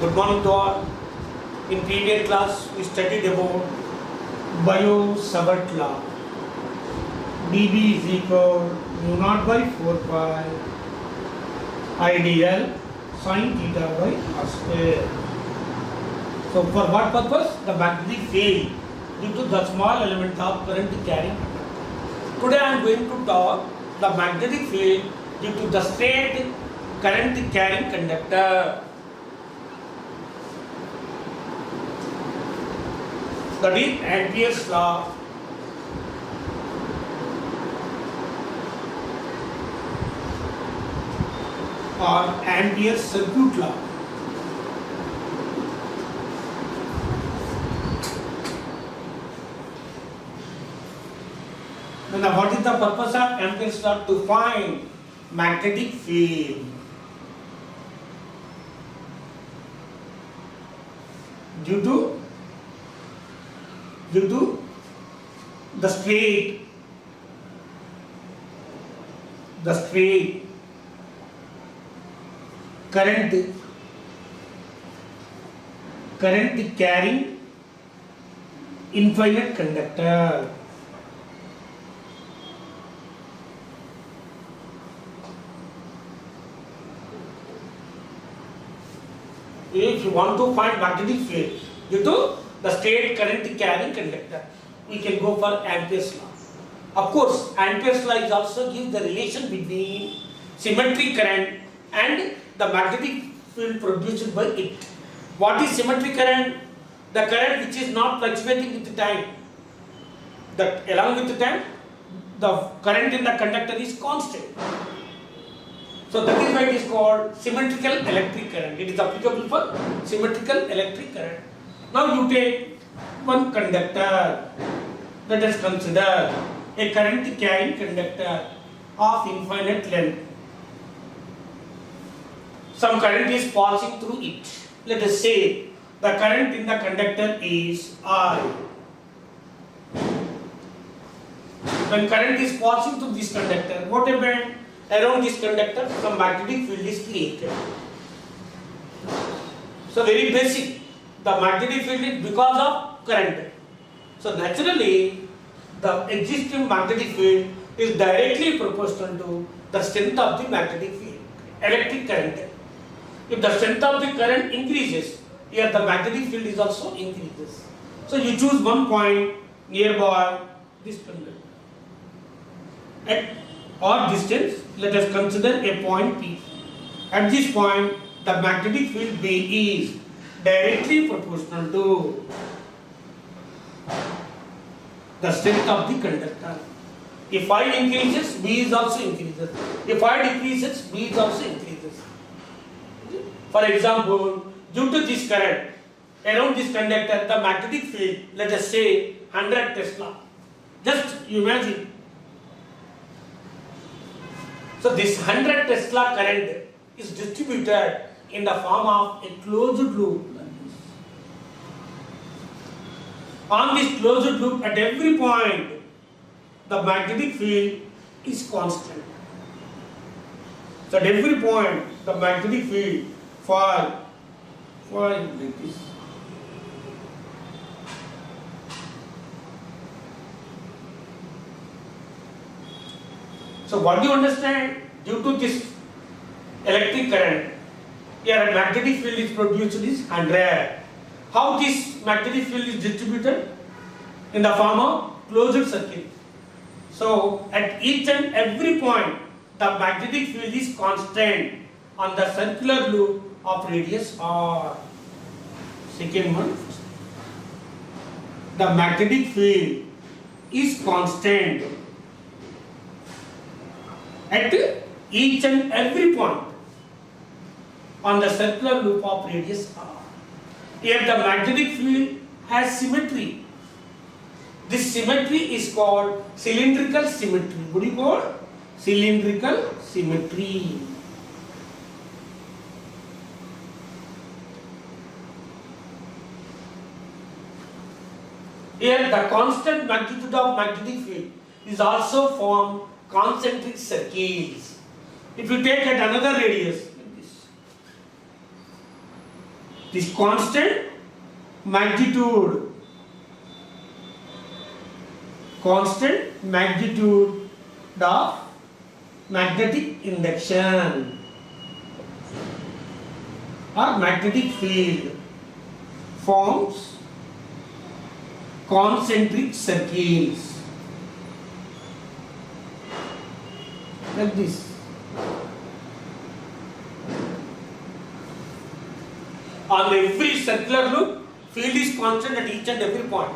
Good morning to all. In previous class, we studied about Biot-Savart law. dB is equal mu naught by 4 pi ideal sin theta by r square. So, for what purpose? The magnetic field due to the small element of current carrying. Today, I am going to talk the magnetic field due to the straight current carrying conductor. That is Ampere's law. Or Ampere's circuit law. Now, what is the purpose of Ampere's law? To find magnetic field due to the straight current carrying infinite conductor. If you want to find magnetic field due to the straight current carrying conductor, we can go for Ampere's law. Of course, Ampere's law is also gives the relation between symmetric current and the magnetic field produced by it. What is symmetric current? The current which is not fluctuating with time. That along with the time, the current in the conductor is constant. So that is why it is called symmetrical electric current. It is applicable for symmetrical electric current. Now you take one conductor. Let us consider a current carrying conductor of infinite length. Some current is passing through it. Let us say the current in the conductor is I. When current is passing through this conductor, what happened? Around this conductor, the magnetic field is created. So very basic. The magnetic field is because of current. So naturally, the existing magnetic field is directly proportional to the strength of the magnetic field, electric current. If the strength of the current increases, here the magnetic field is also increases. So you choose one point nearby this conductor. At or distance, let us consider a point P. At this point, the magnetic field B is directly proportional to the strength of the conductor. If I increases, B is also increases. If I decreases, B is also increases. For example, due to this current around this conductor, the magnetic field, let us say 100 Tesla. Just imagine. So this 100 Tesla current is distributed in the form of a closed loop like this. On this closed loop, at every point, the magnetic field is constant. So at every point, the magnetic field fall like this. So what do you understand? Due to this electric current, here a magnetic field is produced is 100. How this magnetic field is distributed? In the form of closed circuit. So at each and every point, the magnetic field is constant on the circular loop of radius r. Second one, the magnetic field is constant at each and every point on the circular loop of radius r. If the magnetic field has symmetry, this symmetry is called cylindrical symmetry. What do you call? Cylindrical symmetry. Here the constant magnitude of magnetic field is also formed concentric circles. If you take at another radius, like this, this constant magnitude of magnetic induction or magnetic field forms concentric circles like this. On every circular loop, field is constant at each and every point.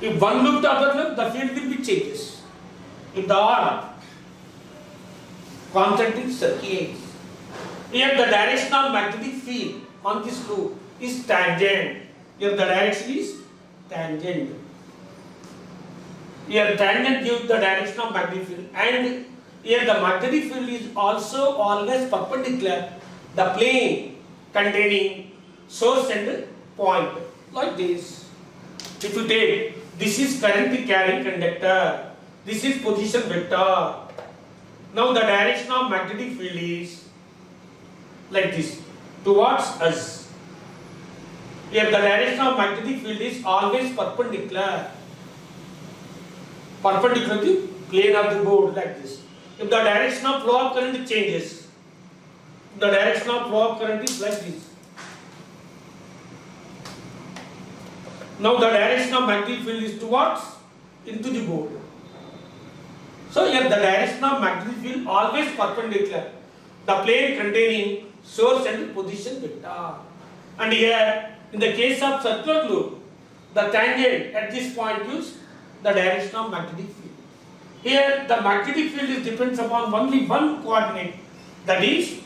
If one loop to other loop, the field will be changes. If the are concentric circles. Here the direction of magnetic field on this loop is tangent. Here the direction is tangent. Here tangent gives the direction of magnetic field, and here the magnetic field is also always perpendicular the plane containing source and point, like this. If you take, this is current carrying conductor, this is position vector. Now the direction of magnetic field is like this, towards us. Here the direction of magnetic field is always perpendicular to the plane of the board, like this. If the direction of flow of current changes, the direction of flow of current is like this. Now the direction of magnetic field is towards into the board. So here the direction of magnetic field always perpendicular the plane containing source and position vector. And here in the case of circular loop, the tangent at this point gives the direction of magnetic field. Here the magnetic field is depends upon only one coordinate, that is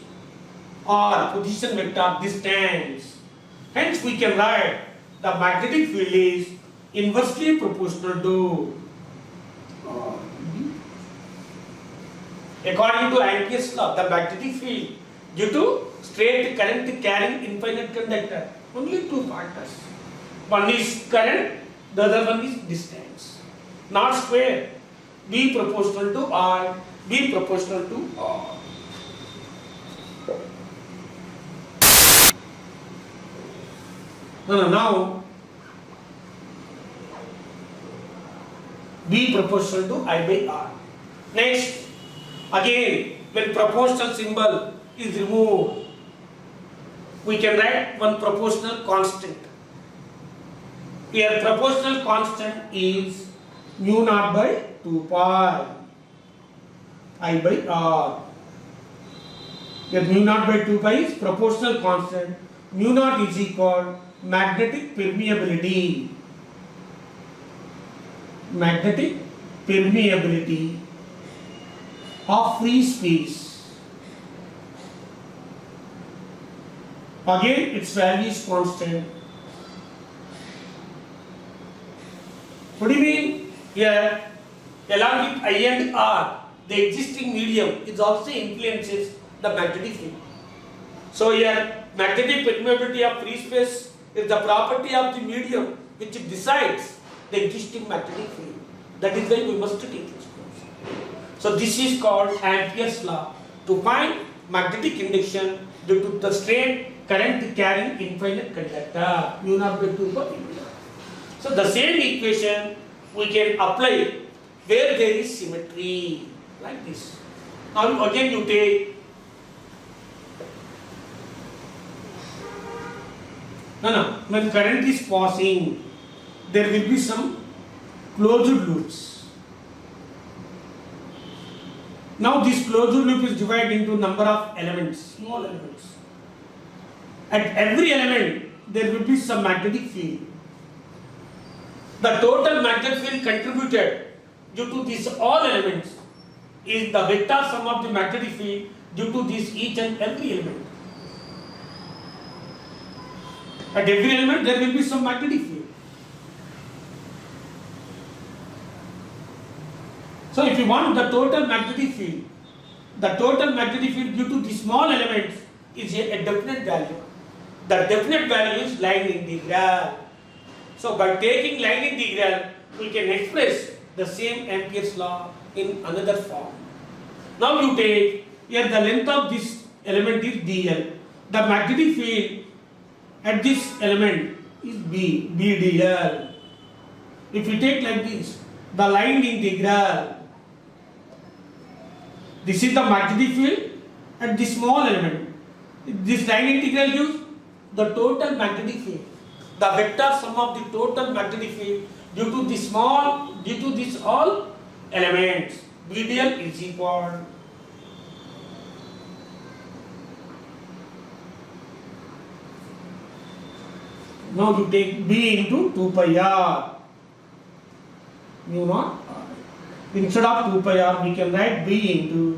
or position vector, distance. Hence we can write the magnetic field is inversely proportional to, according to Ampere's law, the magnetic field due to straight current carrying infinite conductor, only two factors. One is current, the other one is distance. Not square. B proportional to R, B proportional to R. Now B proportional to I by R. Next, again, when proportional symbol is removed, we can write one proportional constant. Here proportional constant is mu naught by 2 pi I by R. Here mu naught by 2 pi is proportional constant. Mu naught is equal magnetic permeability. Magnetic permeability of free space. Again, its value is constant. What do you mean? Here, along with I and R, the existing medium is also influences the magnetic field. So here, magnetic permeability of free space is the property of the medium which decides the existing magnetic field. That is why we must take this course. So this is called Ampere's law to find magnetic induction due to the straight current carrying infinite conductor mu naught by 2 pi. So the same equation we can apply where there is symmetry, like this. Now again you take when current is passing, there will be some closed loops. Now this closed loop is divided into number of elements, small elements. At every element there will be some magnetic field. The total magnetic field contributed due to these all elements is the vector sum of the magnetic field due to this each and every element. At every element there will be some magnetic field. So if you want the total magnetic field due to the small elements is a definite value. The definite value is line integral. So by taking line integral, we can express the same Ampere's law in another form. Now you take, here the length of this element is dl. The magnetic field at this element is B, BDL. If we take like this, the line integral, this is the magnetic field at this small element. This line integral gives the total magnetic field, the vector sum of the total magnetic field due to this all elements. BDL is equal. Now you take B into 2 pi r mu naught r. Instead of 2 pi r we can write B into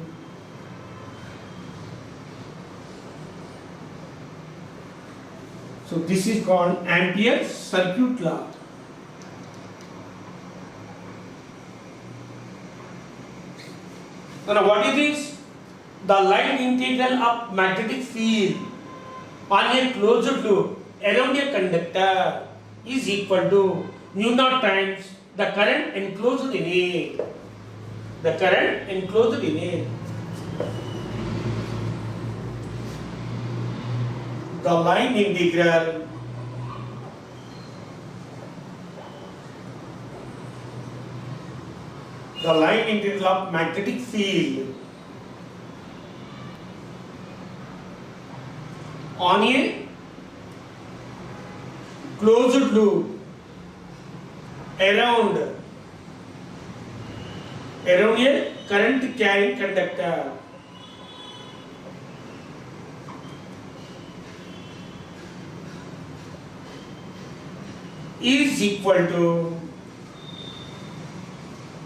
so this is called Ampere's circuit law. Now what is this? The line integral of magnetic field on a closed loop around a conductor is equal to mu naught times the current enclosed in it. The current enclosed in it. The line integral of magnetic field on a closed loop around a current carrying conductor is equal to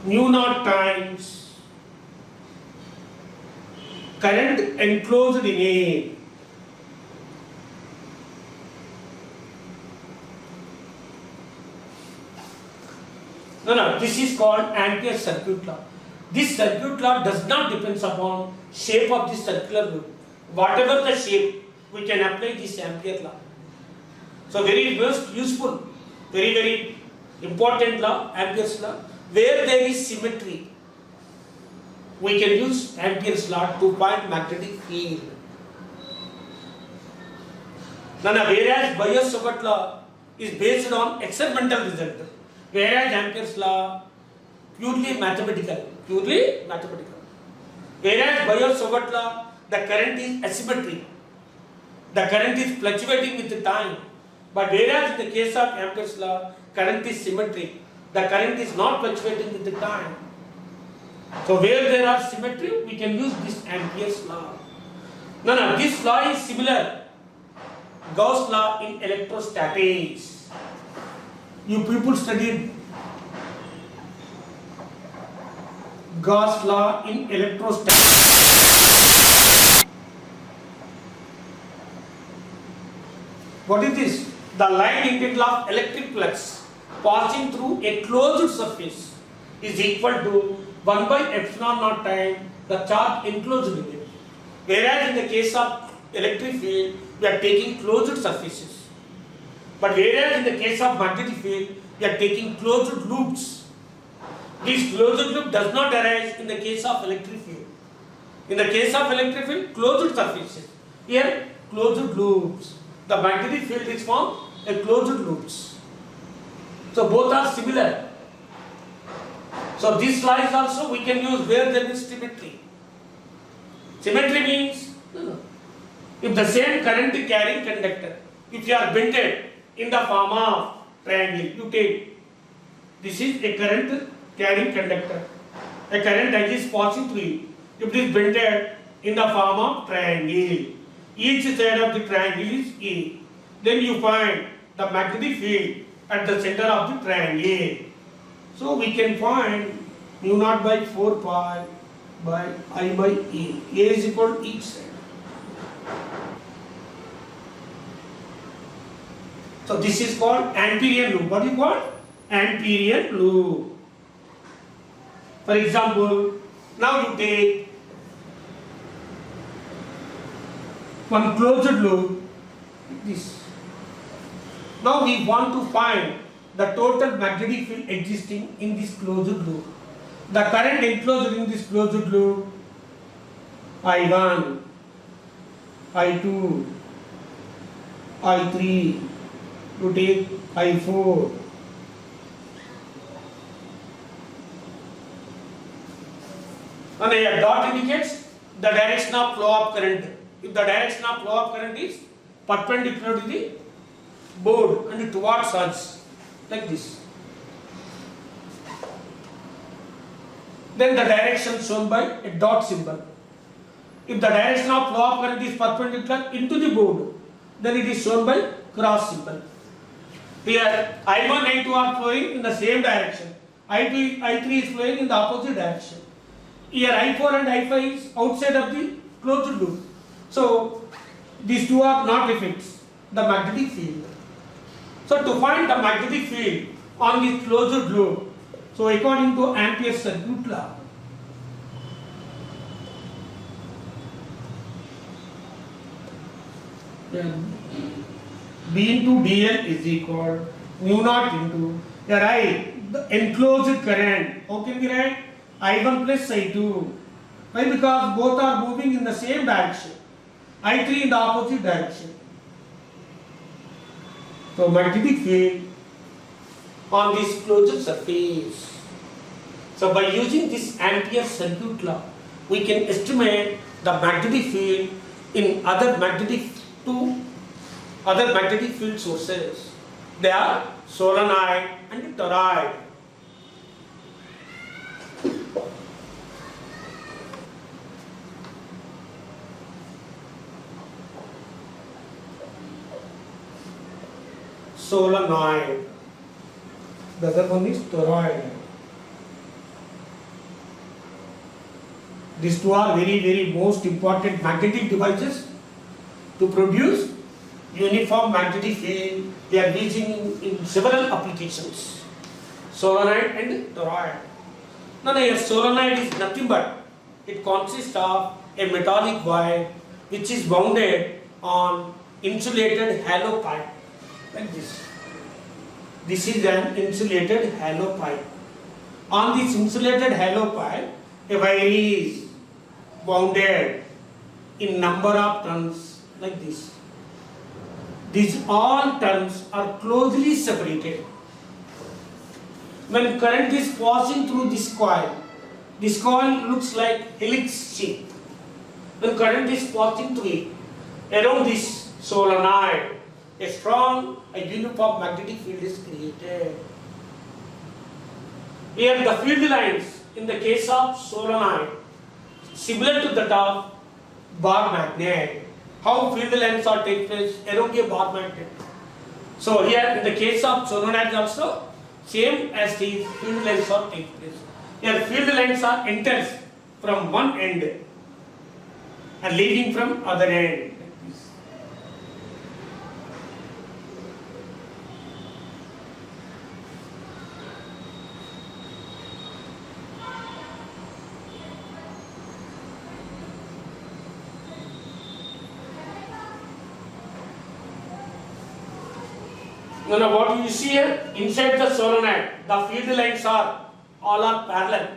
mu naught times current enclosed in it. No, this is called Ampere's circuit law. This circuit law does not depend upon shape of the circular loop. Whatever the shape, we can apply this Ampere law. So very most useful, very important law, Ampere's law. Where there is symmetry, we can use Ampere's law to find magnetic field. Whereas Biot-Savart law is based on experimental result, whereas Ampere's law purely mathematical. Whereas Biot-Savart law, the current is asymmetric, the current is fluctuating with the time. But whereas in the case of Ampere's law, current is symmetric, the current is not fluctuating with the time. So where there are symmetry, we can use this Ampere's law. This law is similar Gauss law in electrostatics. You people studied Gauss law in electrostatics. What is this? The line integral of electric flux passing through a closed surface is equal to 1 by epsilon naught time the charge enclosed in it. Whereas in the case of electric field, we are taking closed surfaces. But whereas in the case of magnetic field, we are taking closed loops. This closed loop does not arise in the case of electric field. In the case of electric field, closed surfaces. Here, closed loops. The magnetic field is formed a closed loops. So both are similar. So this law is also we can use where there is symmetry. Symmetry means if the same current carrying conductor, if you are bended in the form of triangle, you take this is a current carrying conductor. A current that is passing through it. If it is bended in the form of triangle, each side of the triangle is A. Then you find the magnetic field at the center of the triangle. So we can find mu naught by 4 pi by I by A. A is equal to each side. So this is called Amperian loop. What do you call? Amperian loop. For example, now you take one closed loop, this. Now we want to find the total magnetic field existing in this closed loop. The current enclosed in this closed loop, I1, I2, I3, you take I4. And a dot indicates the direction of flow of current. If the direction of flow of current is perpendicular to the board and towards us, like this, then the direction shown by a dot symbol. If the direction of flow of current is perpendicular into the board, then it is shown by cross symbol. Here I1, I2 are flowing in the same direction. I2, I3 is flowing in the opposite direction. Here I4 and I5 is outside of the closed loop. So these two are not effects, the magnetic field. So to find the magnetic field on the closed loop, so according to Ampere's circuit law, then B into dl is equal mu naught into, here I, the enclosed current, how can we write? I1 plus I2. Why? Because both are moving in the same direction. I3 in the opposite direction. So magnetic field on this closed surface. So by using this Ampere's circuit law, we can estimate the magnetic field in other magnetic field sources. They are solenoid and toroid. Solenoid. The other one is toroid. These two are very most important magnetic devices to produce uniform magnetic field. They are using in several applications. Solenoid and toroid. Now a solenoid is nothing but it consists of a metallic wire which is wounded on insulated hollow pipe. Like this. This is an insulated hollow pipe. On this insulated hollow pipe, a wire is wounded in number of turns like this. These all turns are closely separated. When current is passing through this coil looks like helix shape. When current is passing through it, around this solenoid, a strong, uniform magnetic field is created. Here the field lines in the case of solenoid similar to that of bar magnet. How field lines are take place around a bar magnet. So here in the case of solenoid also same as these field lines are take place. Here field lines are enters from one end and leaving from other end. Now what you see here, inside the solenoid, the field lines are all are parallel.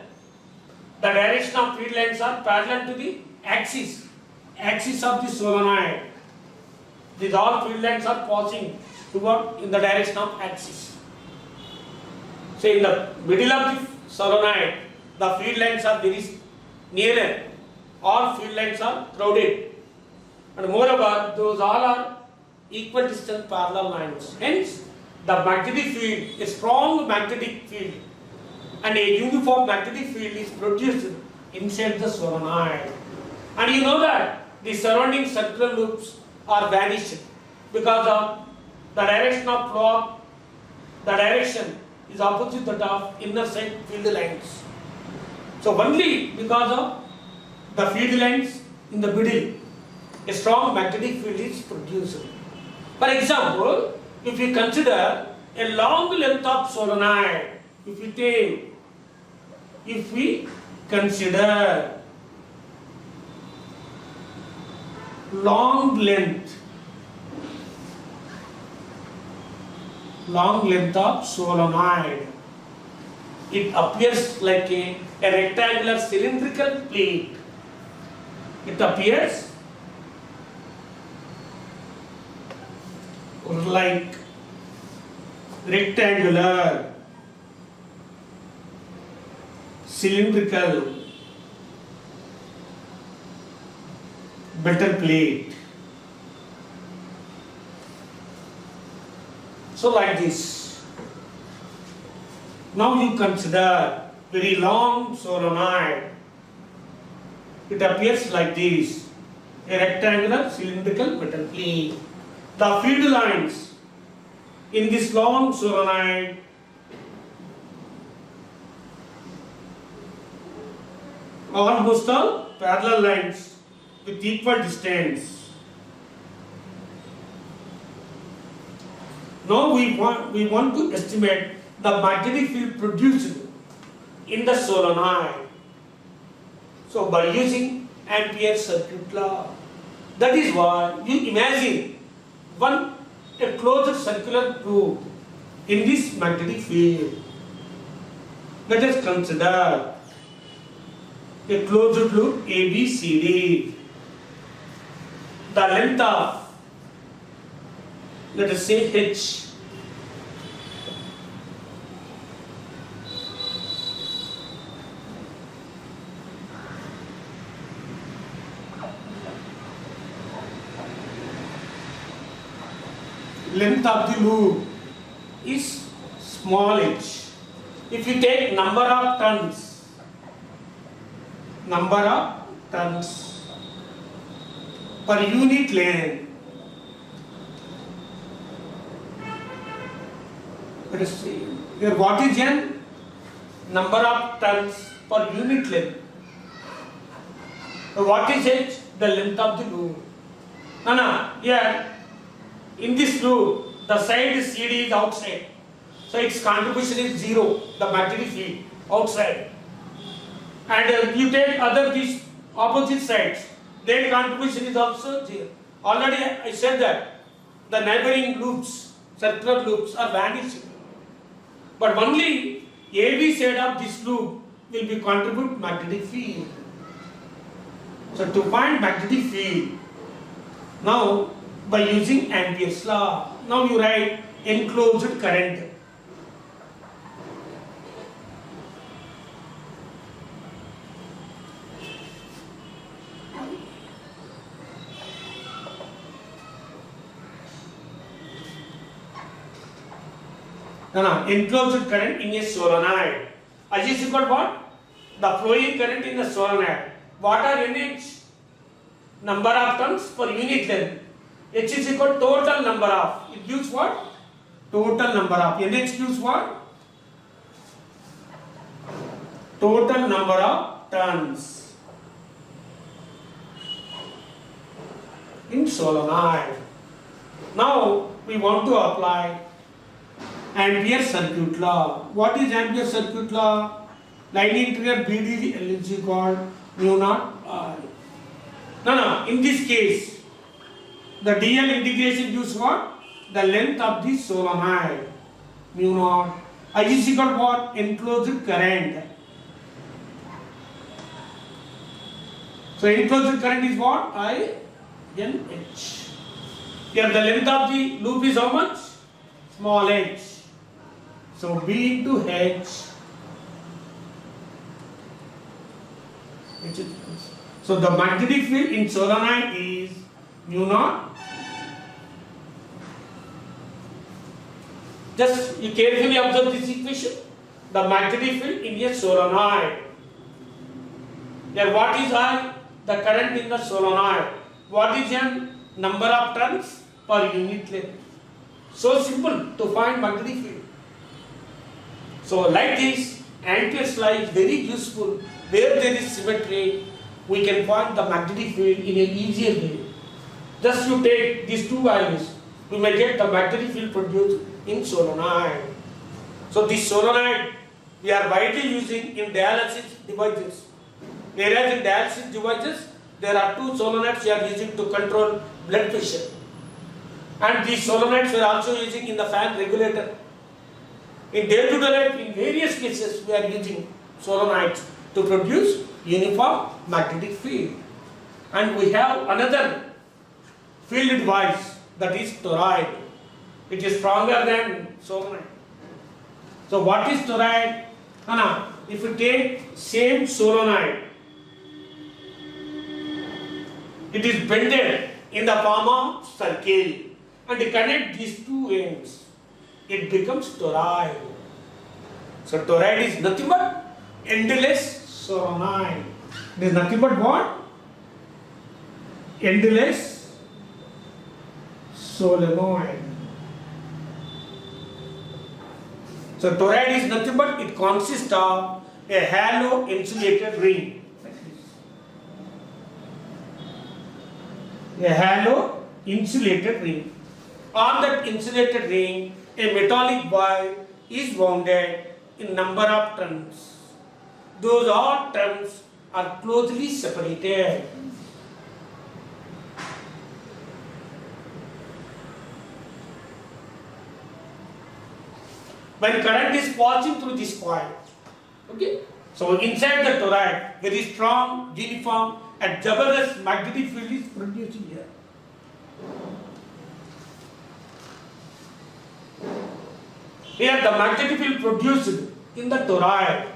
The direction of field lines are parallel to the axis of the solenoid. These all field lines are passing toward in the direction of axis. So in the middle of the solenoid, the field lines are very nearer. All field lines are crowded, and moreover, those all are equal distance parallel lines. Hence, the magnetic field, a strong magnetic field and a uniform magnetic field is produced inside the solenoid. And you know that the surrounding circular loops are vanished because of the direction of flow. The direction is opposite that of inner side field lines. So only because of the field lines in the middle, a strong magnetic field is produced. For example, if we consider a long length of solenoid, if we consider long length of solenoid, it appears like a rectangular cylindrical plate. It appears like rectangular, cylindrical, metal plate. So like this. Now you consider very long solenoid. It appears like this, a rectangular cylindrical metal plate. The field lines in this long solenoid are almost all parallel lines with equal distance. Now we want to estimate the magnetic field produced in the solenoid. So by using Ampere's circuit law, that is why you imagine a closed circular groove in this magnetic field. Let us consider a closed loop ABCD. The length of, let us say, H. Length of the loop is small h. If you take number of turns per unit length, let us see here, what is n? Number of turns per unit length. So what is h? The length of the loop. Here in this loop, the side CD is outside, so its contribution is 0, the magnetic field outside. And you take these opposite sides, their contribution is also 0. Already I said that the neighboring loops, circular loops, are vanishing. But only AB side of this loop will be contribute magnetic field. So to find magnetic field, now by using Ampere's law, now you write enclosed current. Enclosed current in a solenoid. I is equal to what? The flowing current in the solenoid. What are NH? Number of turns per unit length. H is equal to total number of. It gives what? Total number of. NH gives what? Total number of turns in solenoid. Now we want to apply Ampere circuit law. What is Ampere circuit law? Line integral BD is equal mu naught I. In this case, the DL integration gives what? The length of the solenoid, mu naught I is equal to what? Enclosed current. So enclosed current is what? I N H. Here the length of the loop is how much? Small h. So B into H. So the magnetic field in solenoid is mu naught. Just you carefully observe this equation. The magnetic field in a solenoid. Here what is I? The current in the solenoid. What is N? Number of turns per unit length. So simple to find magnetic field. So like this, Ampere's law is very useful. Where there is symmetry, we can find the magnetic field in an easier way. Just you take these two values, we may get the magnetic field produced in solenoid. So this solenoid we are widely using in dialysis devices. Whereas in dialysis devices, there are two solenoids we are using to control blood pressure. And these solenoids we are also using in the fan regulator. In day-to-day life, in various cases, we are using solenoids to produce uniform magnetic field. And we have another field device, that is toroid. It is stronger than solenoid. So what is toroid? No. If you take same solenoid, it is bended in the form of circle and connect these two ends. It becomes toroid. So toroid is nothing but endless solenoid. It is nothing but what? Endless solenoid. So toroid is nothing but it consists of a hollow insulated ring. A hollow insulated ring. On that insulated ring, a metallic wire is wounded in number of turns. Those all turns are closely separated. When current is passing through this coil, okay? So inside the toroid, very strong, uniform, and jabardast magnetic field is produced here. Here the magnetic field produced in the toroid.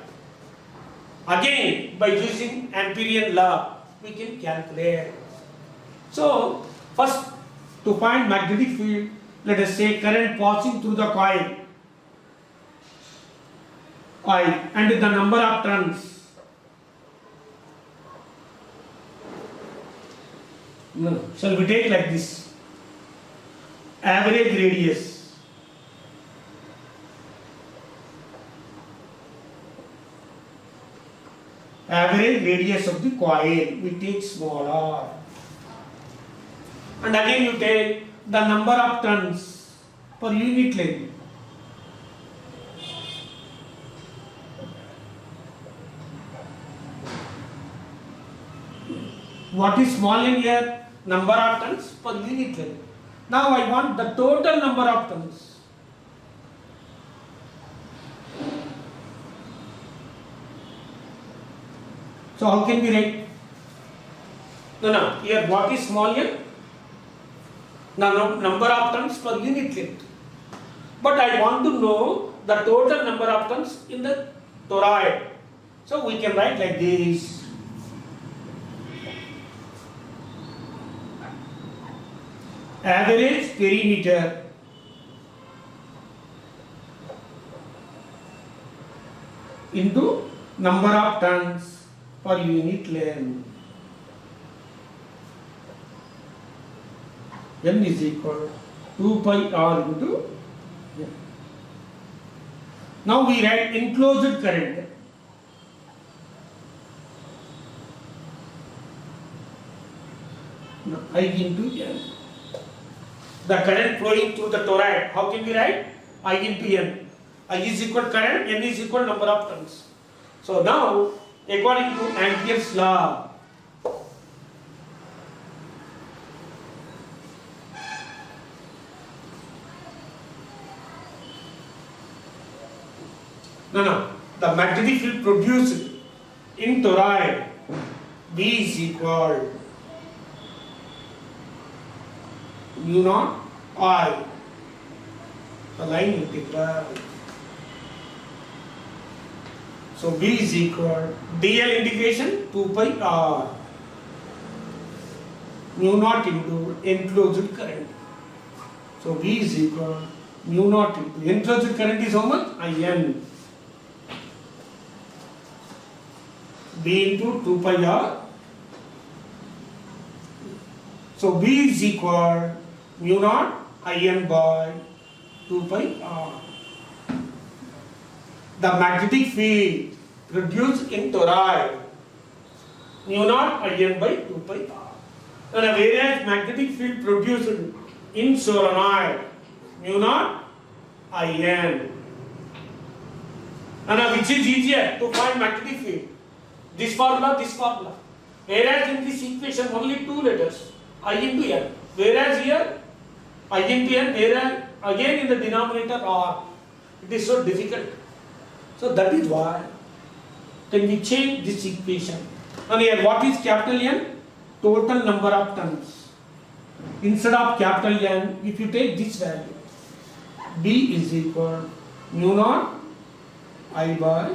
Again, by using Amperian law, we can calculate. So, first to find magnetic field, let us say current passing through the coil and the number of turns. Shall we take like this? Average radius. Average radius of the coil, we take small r. And again you take the number of turns per unit length. What is small in here? Number of turns per unit length. Now I want the total number of turns. So how can we write? No. Here what is small here? Now number of turns per unit length. But I want to know the total number of turns in the toroid. So we can write like this. Average perimeter into number of turns per unit length. N is equal to 2 pi r into N. Now we write enclosed current. I into N. The current flowing through the toroid, how can we write? I into N. I is equal current, N is equal number of turns. So now, according to Ampere's law, the magnetic field produced in toroid, V is equal mu naught I, the line integral. So V is equal dl integration 2 pi r mu naught into enclosed current. So V is equal mu naught into enclosed current is how much? IN. V into 2 pi r. So V is equal mu naught IN by 2 pi r. The magnetic field produced in toroid, mu naught IN by 2 pi r. And whereas magnetic field produced in solenoid, mu naught IN. And which is easier to find magnetic field? This formula, this formula. Whereas in this equation only two letters, I into N. Whereas here, I into N, whereas again in the denominator R. It is so difficult. So that is why then we change this equation. And here what is capital N? Total number of turns. Instead of capital N, if you take this value, B is equal mu naught I by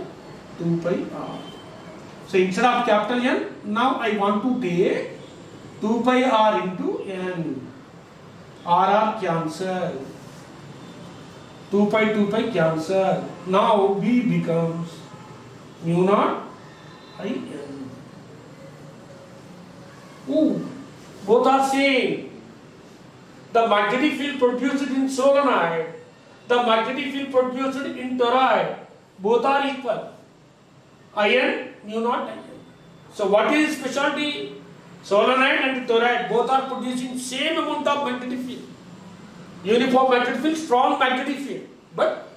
2 pi r. So instead of capital N, now I want to take 2 pi r into N. R cancel. 2 pi cancel. Now B becomes mu naught I N. Ooh, both are same. The magnetic field produced in solenoid, the magnetic field produced in toroid, both are equal. Iron, mu naught iron. So what is specialty? Solenoid and toroid both are producing same amount of magnetic field. Uniform magnetic field, strong magnetic field. But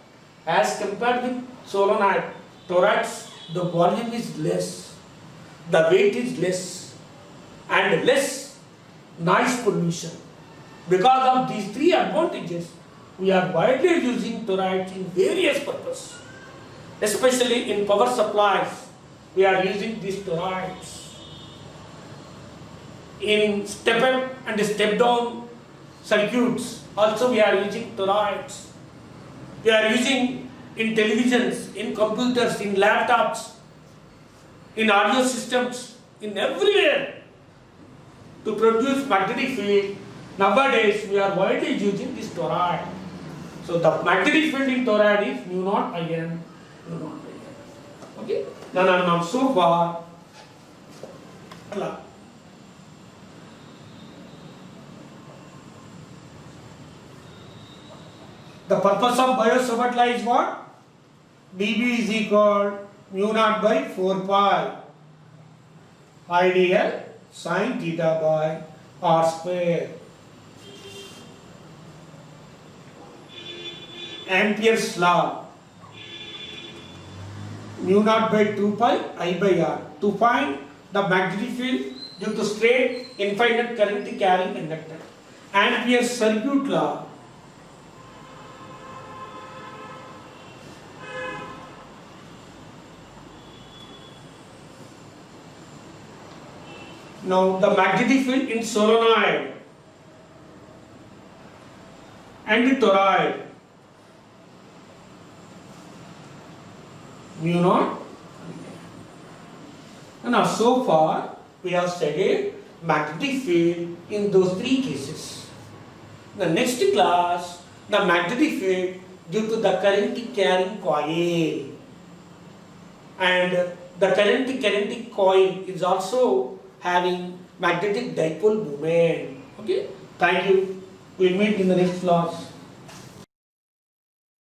as compared with solenoid, toroids, the volume is less, the weight is less, and less noise pollution. Because of these three advantages, we are widely using toroids in various purposes. Especially in power supplies, we are using these toroids. In step up and step down circuits, also we are using toroids. We are using in televisions, in computers, in laptops, in audio systems, in everywhere to produce magnetic field. Nowadays, we are widely using this toroid. So the magnetic field in toroid is mu naught IN. Okay. Now so far, the purpose of Biot-Savart law is what? dB is equal mu naught by 4 pi ideal sin theta by r square. Ampere's law, mu naught by 2 pi I by r, to find the magnetic field due to straight infinite current carrying inductor. Ampere's circuit law, now the magnetic field in solenoid and the toroid, mu naught. Now so far we have studied magnetic field in those three cases. The next class, the magnetic field due to the current carrying coil, and the current coil is also having magnetic dipole moment. Okay, thank you. We'll meet in the next class.